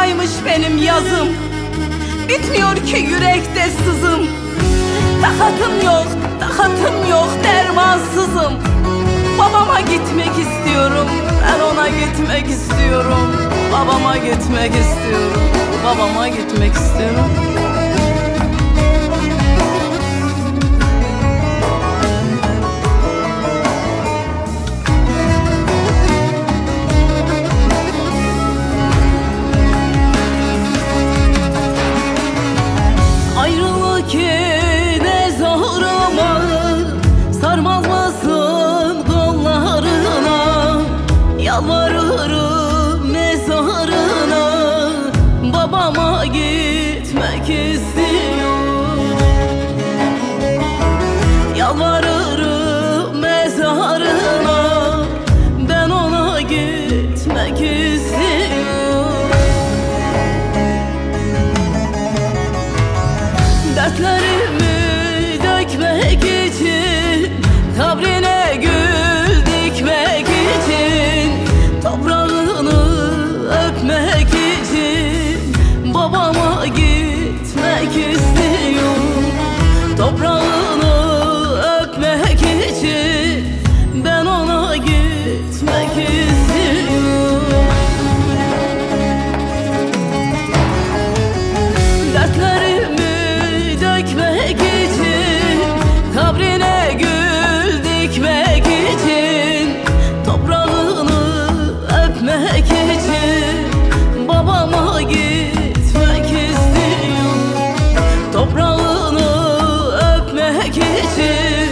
aymış benim yazım. Bitmiyor ki yürekte sızım. Takatım yok, takatım yok, dermansızım. Babama gitmek istiyorum, ben ona gitmek istiyorum. Babama gitmek istiyorum, babama gitmek istiyorum. Ayrılık ne zoruma, sarmaz mısın kollarına? Yalvarırım mezarına, babama gitmek istiyorum. Yalvarırım mezarına, ben ona gitmek istiyorum. Dertlerimi dökmek için, kabrine gül dikmek için, toprağını öpmek için babama gitmek istiyorum. Toprağını öpmek için ben ona gitmek istiyorum. Dertlerimi dökmek için, kabrine gül dikmek için, toprağını öpmek için babama gitmek istiyorum. Toprağını öpmek için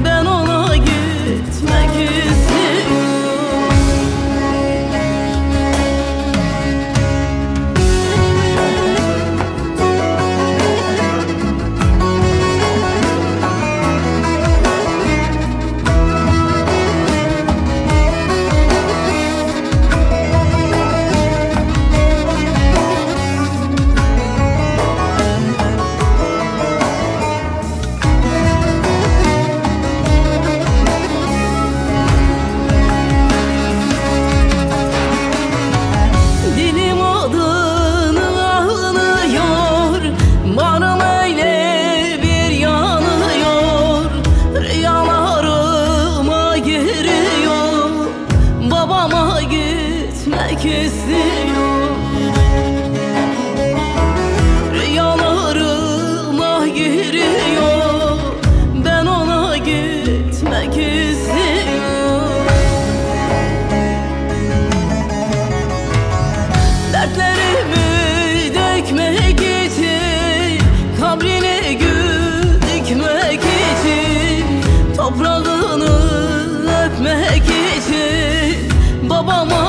ben ona gitmek istiyorum. Babama gitmek istiyorum. Rüyalarıma giriyor, ben ona gitmek istiyorum. Dertlerimi dökmek için, kabrine gül dikmek için, toprağını öpmek için babama